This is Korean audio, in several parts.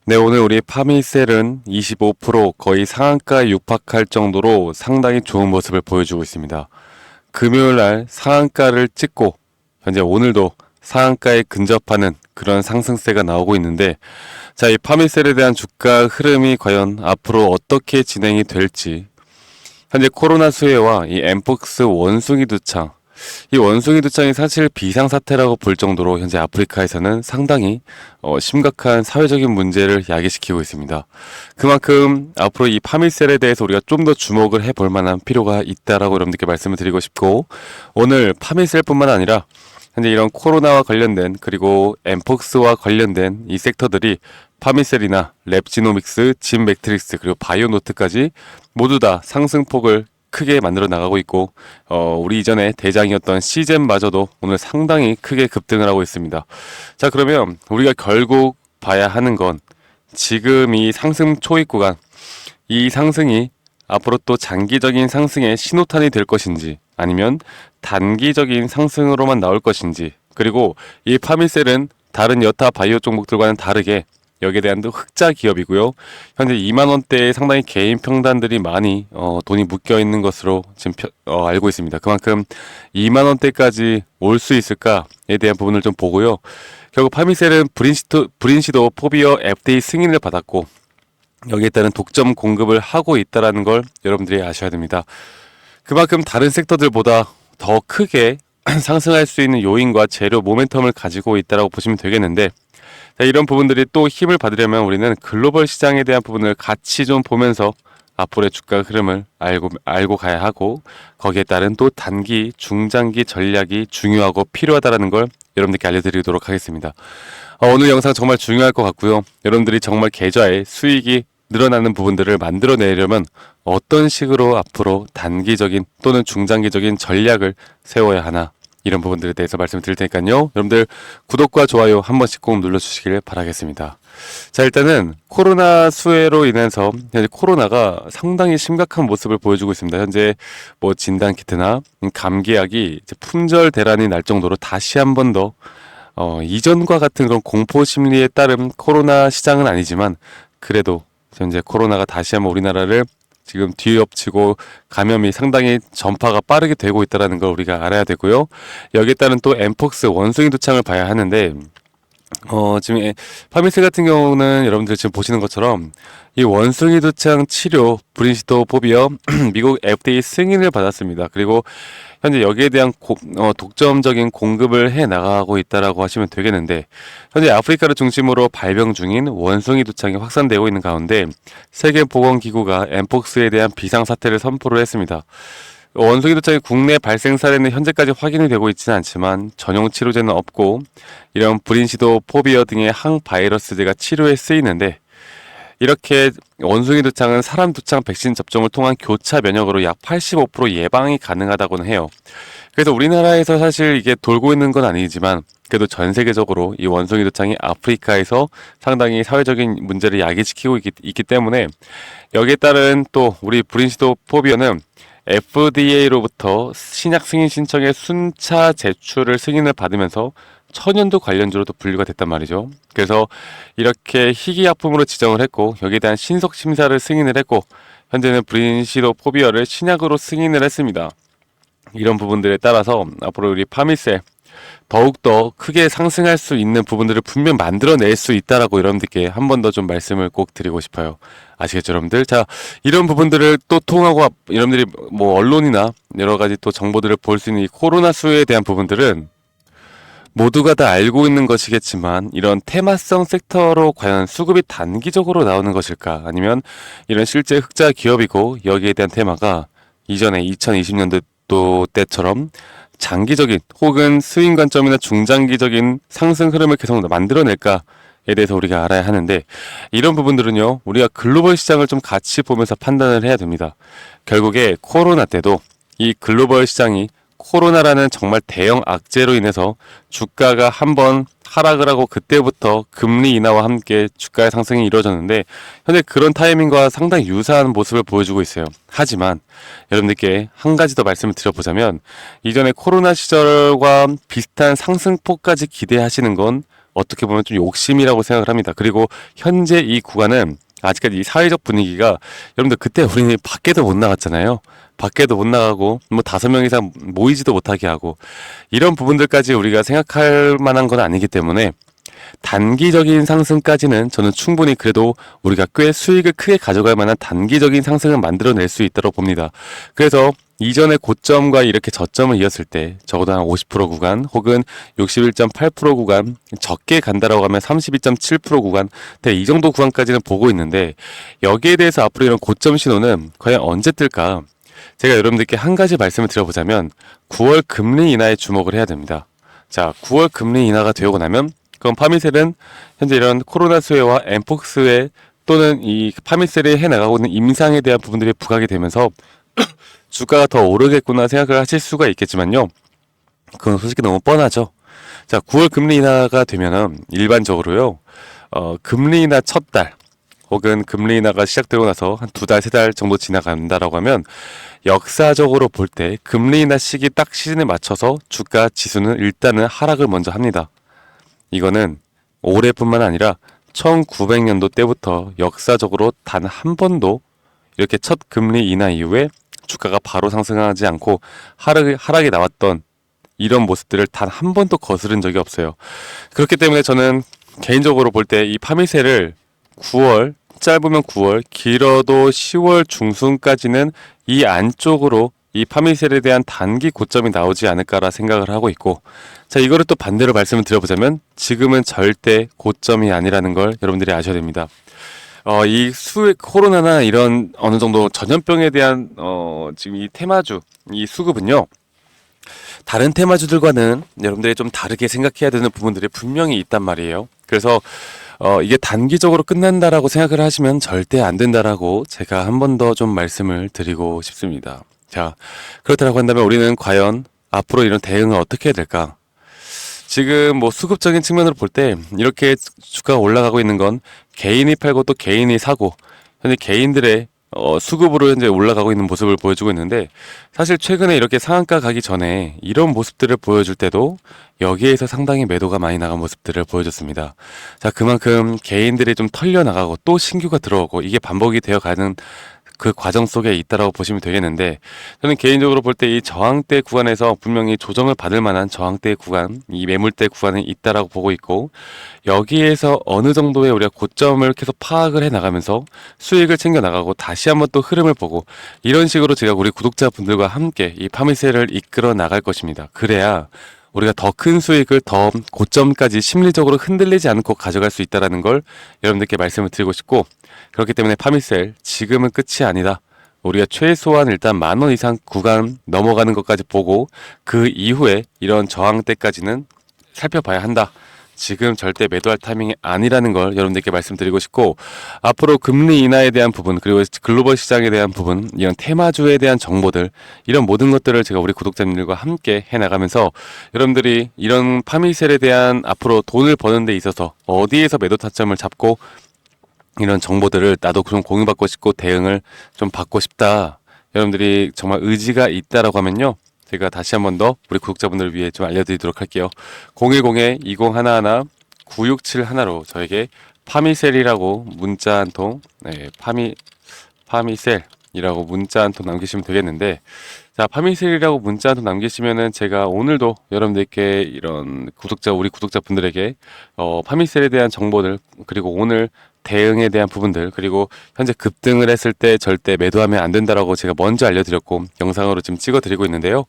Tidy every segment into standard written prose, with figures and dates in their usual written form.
네, 오늘 우리 파미셀은 25% 거의 상한가에 육박할 정도로 상당히 좋은 모습을 보여주고 있습니다. 금요일 날 상한가를 찍고 현재 오늘도 상한가에 근접하는 그런 상승세가 나오고 있는데, 자, 이 파미셀에 대한 주가 흐름이 과연 앞으로 어떻게 진행이 될지, 현재 코로나 수혜와 이 엠폭스 원숭이 두창, 이 원숭이 두창이 사실 비상사태라고 볼 정도로 현재 아프리카에서는 상당히 심각한 사회적인 문제를 야기시키고 있습니다. 그만큼 앞으로 이 파미셀에 대해서 우리가 좀 더 주목을 해볼 만한 필요가 있다라고 여러분들께 말씀을 드리고 싶고, 오늘 파미셀뿐만 아니라 현재 이런 코로나와 관련된 그리고 엠폭스와 관련된 이 섹터들이 파미셀이나 랩지노믹스, 진 매트릭스 그리고 바이오노트까지 모두 다 상승폭을 크게 만들어 나가고 있고, 우리 이전에 대장이었던 시젠마저도 오늘 상당히 크게 급등을 하고 있습니다. 자, 그러면 우리가 결국 봐야 하는 건 지금 이 상승 초입 구간, 이 상승이 앞으로 또 장기적인 상승의 신호탄이 될 것인지 아니면 단기적인 상승으로만 나올 것인지, 그리고 이 파미셀은 다른 여타 바이오 종목들과는 다르게 여기에 대한 또 흑자 기업이고요. 현재 2만 원대에 상당히 개인 평단들이 많이 돈이 묶여 있는 것으로 지금 알고 있습니다. 그만큼 2만 원대까지 올 수 있을까에 대한 부분을 좀 보고요. 결국 파미셀은 브린시도 포비어 FDA 승인을 받았고 여기에 따른 독점 공급을 하고 있다는 걸 여러분들이 아셔야 됩니다. 그만큼 다른 섹터들보다 더 크게 상승할 수 있는 요인과 재료 모멘텀을 가지고 있다고 보시면 되겠는데, 자, 이런 부분들이 또 힘을 받으려면 우리는 글로벌 시장에 대한 부분을 같이 좀 보면서 앞으로의 주가 흐름을 알고 가야 하고, 거기에 따른 또 단기, 중장기 전략이 중요하고 필요하다는 걸 여러분들께 알려드리도록 하겠습니다. 오늘 영상 정말 중요할 것 같고요. 여러분들이 정말 계좌에 수익이 늘어나는 부분들을 만들어내려면 어떤 식으로 앞으로 단기적인 또는 중장기적인 전략을 세워야 하나, 이런 부분들에 대해서 말씀을 드릴 테니까요. 여러분들 구독과 좋아요 한 번씩 꼭 눌러주시길 바라겠습니다. 자, 일단은 코로나 수혜로 인해서 현재 코로나가 상당히 심각한 모습을 보여주고 있습니다. 현재 뭐 진단키트나 감기약이 이제 품절 대란이 날 정도로 다시 한 번 더 이전과 같은 그런 공포 심리에 따른 코로나 시장은 아니지만, 그래도 현재 코로나가 다시 한번 우리나라를 지금 뒤엎치고 감염이 상당히 전파가 빠르게 되고 있다는 걸 우리가 알아야 되고요. 여기에 따른 또 엠폭스 원숭이 두창을 봐야 하는데, 지금 파미스 같은 경우는 여러분들 지금 보시는 것처럼 이 원숭이 두창 치료 브린시도 포비어 미국 FDA 승인을 받았습니다. 그리고 현재 여기에 대한 독점적인 공급을 해 나가고 있다라고 하시면 되겠는데, 현재 아프리카를 중심으로 발병 중인 원숭이 두창이 확산되고 있는 가운데 세계보건기구가 엠폭스에 대한 비상사태를 선포를 했습니다. 원숭이 두창의 국내 발생 사례는 현재까지 확인이 되고 있지는 않지만 전용 치료제는 없고, 이런 브린시도 포비어 등의 항바이러스제가 치료에 쓰이는데, 이렇게 원숭이 두창은 사람 두창 백신 접종을 통한 교차 면역으로 약 85% 예방이 가능하다고는 해요. 그래서 우리나라에서 사실 이게 돌고 있는 건 아니지만, 그래도 전 세계적으로 이 원숭이 두창이 아프리카에서 상당히 사회적인 문제를 야기시키고 있기 때문에, 여기에 따른 또 우리 브린시도 포비어는 FDA로부터 신약 승인 신청의 순차 제출을 승인을 받으면서 천연두 관련주로도 분류가 됐단 말이죠. 그래서 이렇게 희귀약품으로 지정을 했고, 여기에 대한 신속 심사를 승인을 했고, 현재는 브린시도 포비어를 신약으로 승인을 했습니다. 이런 부분들에 따라서 앞으로 우리 파미셀 더욱더 크게 상승할 수 있는 부분들을 분명 만들어낼 수 있다라고 여러분들께 한 번 더 좀 말씀을 꼭 드리고 싶어요. 아시겠죠, 여러분들? 자, 이런 부분들을 또 통하고 여러분들이 뭐 언론이나 여러 가지 또 정보들을 볼 수 있는 이 코로나 수혜에 대한 부분들은 모두가 다 알고 있는 것이겠지만, 이런 테마성 섹터로 과연 수급이 단기적으로 나오는 것일까? 아니면 이런 실제 흑자 기업이고 여기에 대한 테마가 이전에 2020년도 때처럼 장기적인 혹은 스윙 관점이나 중장기적인 상승 흐름을 계속 만들어낼까에 대해서 우리가 알아야 하는데, 이런 부분들은요, 우리가 글로벌 시장을 좀 같이 보면서 판단을 해야 됩니다. 결국에 코로나 때도 이 글로벌 시장이 코로나라는 정말 대형 악재로 인해서 주가가 한번 하락을 하고 그때부터 금리 인하와 함께 주가의 상승이 이루어졌는데, 현재 그런 타이밍과 상당히 유사한 모습을 보여주고 있어요. 하지만 여러분들께 한 가지 더 말씀을 드려보자면, 이전에 코로나 시절과 비슷한 상승폭까지 기대하시는 건 어떻게 보면 좀 욕심이라고 생각을 합니다. 그리고 현재 이 구간은 아직까지 이 사회적 분위기가 여러분들 그때 우리는 밖에도 못 나갔잖아요. 밖에도 못 나가고 뭐 5명 이상 모이지도 못하게 하고 이런 부분들까지 우리가 생각할 만한 건 아니기 때문에 단기적인 상승까지는 저는 충분히 그래도 우리가 꽤 수익을 크게 가져갈 만한 단기적인 상승을 만들어낼 수 있다고 봅니다. 그래서 이전의 고점과 이렇게 저점을 이었을 때 적어도 한 50% 구간 혹은 61.8% 구간 적게 간다라고 하면 32.7% 구간 이 정도 구간까지는 보고 있는데 여기에 대해서 앞으로 이런 고점 신호는 과연 언제 뜰까? 제가 여러분들께 한 가지 말씀을 드려보자면 9월 금리 인하에 주목을 해야 됩니다. 자, 9월 금리 인하가 되고 나면 그럼 파미셀은 현재 이런 코로나 수혜와 엠폭 수혜 또는 이 파미셀이 해나가고 있는 임상에 대한 부분들이 부각이 되면서 주가가 더 오르겠구나 생각을 하실 수가 있겠지만요. 그건 솔직히 너무 뻔하죠. 자, 9월 금리 인하가 되면은 일반적으로요. 금리 인하 첫 달 혹은 금리 인하가 시작되고 나서 한 2달, 3달 정도 지나간다라고 하면 역사적으로 볼 때 금리 인하 시기 딱 시즌에 맞춰서 주가 지수는 일단은 하락을 먼저 합니다. 이거는 올해뿐만 아니라 1900년도 때부터 역사적으로 단 한 번도 이렇게 첫 금리 인하 이후에 주가가 바로 상승하지 않고 하락이 나왔던 이런 모습들을 단 한 번도 거스른 적이 없어요. 그렇기 때문에 저는 개인적으로 볼 때 이 파미셀을 9월, 짧으면 9월, 길어도 10월 중순까지는 이 안쪽으로 이 파미셀에 대한 단기 고점이 나오지 않을까라 생각을 하고 있고, 자, 이거를 또 반대로 말씀을 드려보자면 지금은 절대 고점이 아니라는 걸 여러분들이 아셔야 됩니다. 이 코로나나 이런 어느 정도 전염병에 대한 지금 이 테마주, 이 수급은요. 다른 테마주들과는 여러분들이 좀 다르게 생각해야 되는 부분들이 분명히 있단 말이에요. 그래서 이게 단기적으로 끝난다라고 생각을 하시면 절대 안 된다라고 제가 한 번 더 좀 말씀을 드리고 싶습니다. 자, 그렇다고 한다면 우리는 과연 앞으로 이런 대응을 어떻게 해야 될까? 지금 뭐 수급적인 측면으로 볼 때 이렇게 주가가 올라가고 있는 건 개인이 팔고 또 개인이 사고 현재 개인들의 수급으로 현재 올라가고 있는 모습을 보여주고 있는데 사실 최근에 이렇게 상한가 가기 전에 이런 모습들을 보여줄 때도 여기에서 상당히 매도가 많이 나간 모습들을 보여줬습니다. 자, 그만큼 개인들이 좀 털려 나가고 또 신규가 들어오고 이게 반복이 되어 가는 그 과정 속에 있다라고 보시면 되겠는데 저는 개인적으로 볼 때 이 저항대 구간에서 분명히 조정을 받을 만한 저항대 구간, 이 매물대 구간이 있다라고 보고 있고 여기에서 어느 정도의 우리가 고점을 계속 파악을 해 나가면서 수익을 챙겨 나가고 다시 한번 또 흐름을 보고 이런 식으로 제가 우리 구독자분들과 함께 이 파미셀을 이끌어 나갈 것입니다. 그래야 우리가 더 큰 수익을 더 고점까지 심리적으로 흔들리지 않고 가져갈 수 있다는 걸 여러분들께 말씀을 드리고 싶고 그렇기 때문에 파미셀 지금은 끝이 아니다. 우리가 최소한 일단 10,000원 이상 구간 넘어가는 것까지 보고 그 이후에 이런 저항대까지는 살펴봐야 한다. 지금 절대 매도할 타이밍이 아니라는 걸 여러분들께 말씀드리고 싶고 앞으로 금리 인하에 대한 부분 그리고 글로벌 시장에 대한 부분 이런 테마주에 대한 정보들 이런 모든 것들을 제가 우리 구독자님들과 함께 해나가면서 여러분들이 이런 파미셀에 대한 앞으로 돈을 버는 데 있어서 어디에서 매도 타점을 잡고 이런 정보들을 나도 좀 공유받고 싶고 대응을 좀 받고 싶다. 여러분들이 정말 의지가 있다라고 하면요. 제가 다시 한 번 더 우리 구독자분들을 위해 좀 알려드리도록 할게요. 010-2011-9671로 저에게 파미셀이라고 문자 한 통, 네, 파미셀이라고 문자 한 통 남기시면 되겠는데, 자, 파미셀이라고 문자 한 통 남기시면은 제가 오늘도 여러분들께 이런 우리 구독자분들에게 파미셀에 대한 정보들, 그리고 오늘 대응에 대한 부분들 그리고 현재 급등을 했을 때 절대 매도하면 안 된다라고 제가 먼저 알려드렸고 영상으로 지금 찍어드리고 있는데요.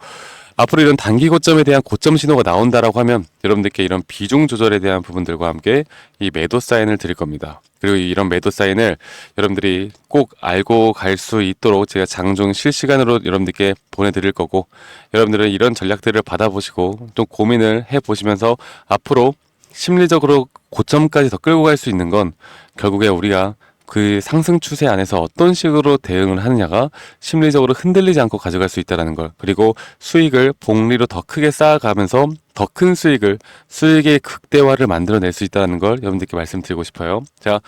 앞으로 이런 단기 고점에 대한 고점 신호가 나온다라고 하면 여러분들께 이런 비중 조절에 대한 부분들과 함께 이 매도 사인을 드릴 겁니다. 그리고 이런 매도 사인을 여러분들이 꼭 알고 갈 수 있도록 제가 장중 실시간으로 여러분들께 보내드릴 거고 여러분들은 이런 전략들을 받아보시고 좀 고민을 해보시면서 앞으로 심리적으로 고점까지 더 끌고 갈 수 있는 건 결국에 우리가 그 상승 추세 안에서 어떤 식으로 대응을 하느냐가 심리적으로 흔들리지 않고 가져갈 수 있다는 걸 그리고 수익을 복리로 더 크게 쌓아가면서 더 큰 수익의 극대화를 만들어낼 수 있다는 걸 여러분들께 말씀드리고 싶어요. 자,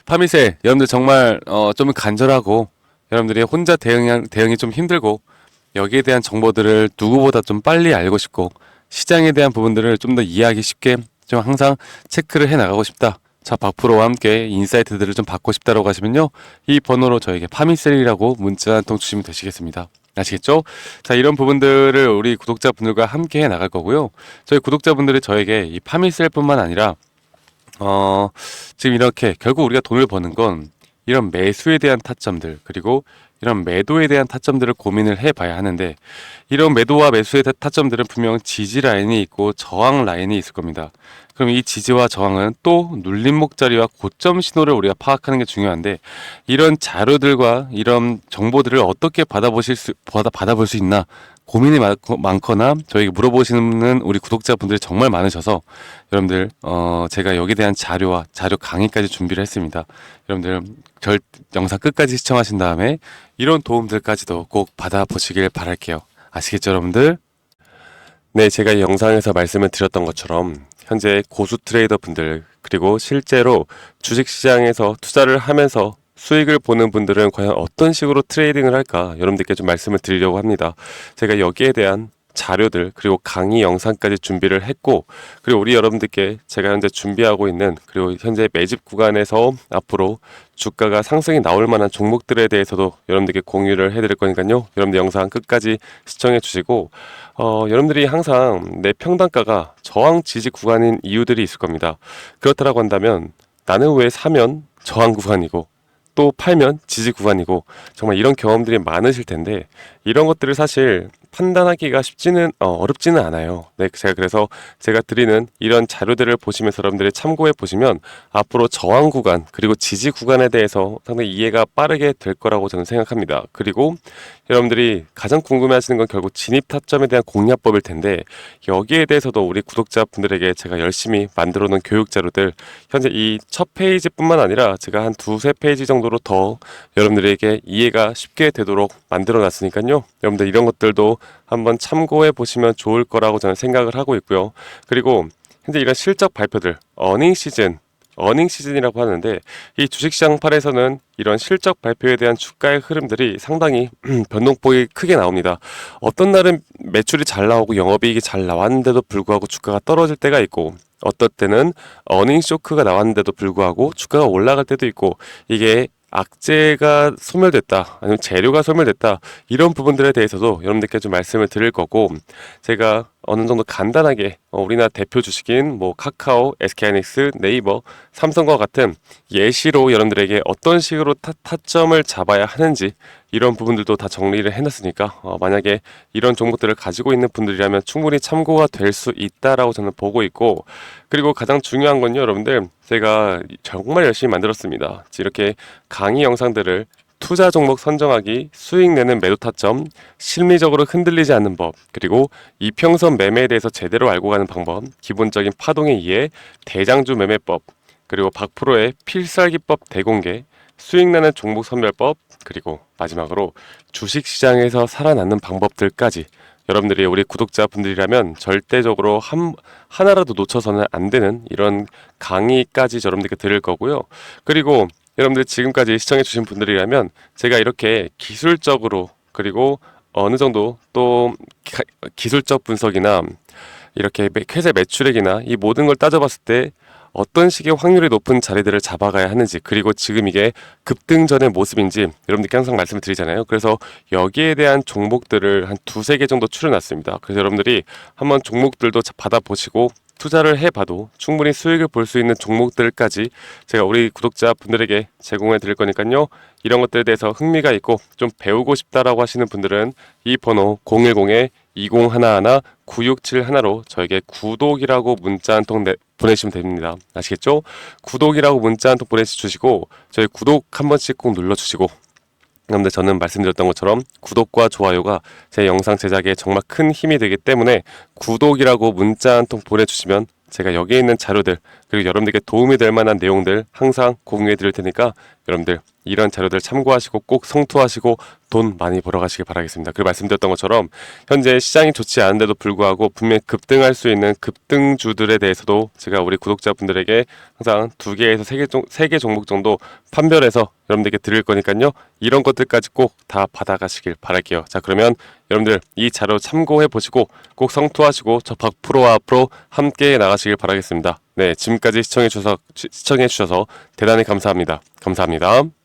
파미셀 여러분들 정말 좀 간절하고 여러분들이 혼자 대응이 좀 힘들고 여기에 대한 정보들을 누구보다 좀 빨리 알고 싶고 시장에 대한 부분들을 좀 더 이해하기 쉽게 좀 항상 체크를 해 나가고 싶다. 자, 박프로와 함께 인사이트들을 좀 받고 싶다라고 하시면요. 이 번호로 저에게 파미셀이라고 문자 한 통 주시면 되시겠습니다. 아시겠죠? 자, 이런 부분들을 우리 구독자분들과 함께 해 나갈 거고요. 저희 구독자분들이 저에게 이 파미셀뿐만 아니라 지금 이렇게 결국 우리가 돈을 버는 건 이런 매수에 대한 타점들 그리고 이런 매도에 대한 타점들을 고민을 해봐야 하는데 이런 매도와 매수의 타점들은 분명 지지 라인이 있고 저항 라인이 있을 겁니다. 그럼 이 지지와 저항은 또 눌림목 자리와 고점 신호를 우리가 파악하는 게 중요한데 이런 자료들과 이런 정보들을 어떻게 받아볼 수 있나 고민이 많거나 저에게 물어보시는 우리 구독자분들이 정말 많으셔서 여러분들 제가 여기에 대한 자료 강의까지 준비를 했습니다. 여러분들 영상 끝까지 시청하신 다음에 이런 도움들까지도 꼭 받아보시길 바랄게요. 아시겠죠, 여러분들? 네, 제가 이 영상에서 말씀을 드렸던 것처럼 현재 고수 트레이더 분들 그리고 실제로 주식시장에서 투자를 하면서 수익을 보는 분들은 과연 어떤 식으로 트레이딩을 할까 여러분들께 좀 말씀을 드리려고 합니다. 제가 여기에 대한 자료들 그리고 강의 영상까지 준비를 했고 그리고 우리 여러분들께 제가 현재 준비하고 있는 그리고 현재 매집 구간에서 앞으로 주가가 상승이 나올 만한 종목들에 대해서도 여러분들께 공유를 해드릴 거니까요. 여러분들 영상 끝까지 시청해 주시고 여러분들이 항상 내 평단가가 저항 지지 구간인 이유들이 있을 겁니다. 그렇다고 한다면 나는 왜 사면 저항 구간이고 또 팔면 지지 구간이고 정말 이런 경험들이 많으실 텐데 이런 것들을 사실 판단하기가 어렵지는 않아요. 네, 그래서 제가 드리는 이런 자료들을 보시면서 여러분들이 참고해 보시면 앞으로 저항 구간 그리고 지지 구간에 대해서 상당히 이해가 빠르게 될 거라고 저는 생각합니다. 그리고 여러분들이 가장 궁금해하시는 건 결국 진입 타점에 대한 공략법일 텐데 여기에 대해서도 우리 구독자분들에게 제가 열심히 만들어 놓은 교육 자료들 현재 이 첫 페이지뿐만 아니라 제가 한 두세 페이지 정도로 더 여러분들에게 이해가 쉽게 되도록 만들어 놨으니까요. 여러분들 이런 것들도 한번 참고해 보시면 좋을 거라고 저는 생각을 하고 있고요. 그리고 현재 이런 실적 발표들, 어닝 시즌이라고 하는데 이 주식시장 팔에서는 이런 실적 발표에 대한 주가의 흐름들이 상당히 변동폭이 크게 나옵니다. 어떤 날은 매출이 잘 나오고 영업이익이 잘 나왔는데도 불구하고 주가가 떨어질 때가 있고 어떨 때는 어닝 쇼크가 나왔는데도 불구하고 주가가 올라갈 때도 있고 이게 악재가 소멸됐다 아니면 재료가 소멸됐다 이런 부분들에 대해서도 여러분들께 좀 말씀을 드릴 거고 제가 어느 정도 간단하게 우리나라 대표 주식인 뭐 카카오, SK하이닉스, 네이버, 삼성과 같은 예시로 여러분들에게 어떤 식으로 타점을 잡아야 하는지 이런 부분들도 다 정리를 해놨으니까 만약에 이런 종목들을 가지고 있는 분들이라면 충분히 참고가 될 수 있다라고 저는 보고 있고 그리고 가장 중요한 건요 여러분들 제가 정말 열심히 만들었습니다. 이렇게 강의 영상들을 투자 종목 선정하기, 수익 내는 매도 타점, 심리적으로 흔들리지 않는 법, 그리고 이평선 매매에 대해서 제대로 알고 가는 방법, 기본적인 파동의 이해, 대장주 매매법, 그리고 박프로의 필살기법 대공개, 수익 내는 종목 선별법, 그리고 마지막으로 주식시장에서 살아남는 방법들까지 여러분들이 우리 구독자분들이라면 절대적으로 하나라도 놓쳐서는 안 되는 이런 강의까지 여러분들께 드릴 거고요. 그리고 여러분들 지금까지 시청해주신 분들이라면 제가 이렇게 기술적으로 그리고 어느 정도 또 기술적 분석이나 이렇게 회사 매출액이나 이 모든 걸 따져봤을 때 어떤 식의 확률이 높은 자리들을 잡아가야 하는지 그리고 지금 이게 급등 전의 모습인지 여러분들께 항상 말씀을 드리잖아요. 그래서 여기에 대한 종목들을 한 두세 개 정도 추려놨습니다. 그래서 여러분들이 한번 종목들도 받아보시고 투자를 해봐도 충분히 수익을 볼 수 있는 종목들까지 제가 우리 구독자분들에게 제공해 드릴 거니까요. 이런 것들에 대해서 흥미가 있고 좀 배우고 싶다라고 하시는 분들은 이 번호 010-2011-9671로 저에게 구독이라고 문자 한 통 보내시면 됩니다. 아시겠죠? 구독이라고 문자 한 통 보내주시고 저희 구독 한 번씩 꼭 눌러주시고 그런데 저는 말씀드렸던 것처럼 구독과 좋아요가 제 영상 제작에 정말 큰 힘이 되기 때문에 구독이라고 문자 한 통 보내주시면 제가 여기에 있는 자료들 그리고 여러분들께 도움이 될 만한 내용들 항상 공유해 드릴 테니까 여러분들 이런 자료들 참고하시고 꼭 성투하시고 돈 많이 벌어가시길 바라겠습니다. 그리고 말씀드렸던 것처럼 현재 시장이 좋지 않은데도 불구하고 분명히 급등할 수 있는 급등주들에 대해서도 제가 우리 구독자분들에게 항상 2개에서 3개 종목 정도 판별해서 여러분들께 드릴 거니까요. 이런 것들까지 꼭 다 받아가시길 바랄게요. 자, 그러면 여러분들 이 자료 참고해 보시고 꼭 성투하시고 저 박프로와 앞으로 함께 나가시길 바라겠습니다. 네, 지금까지 시청해 주셔서 대단히 감사합니다. 감사합니다.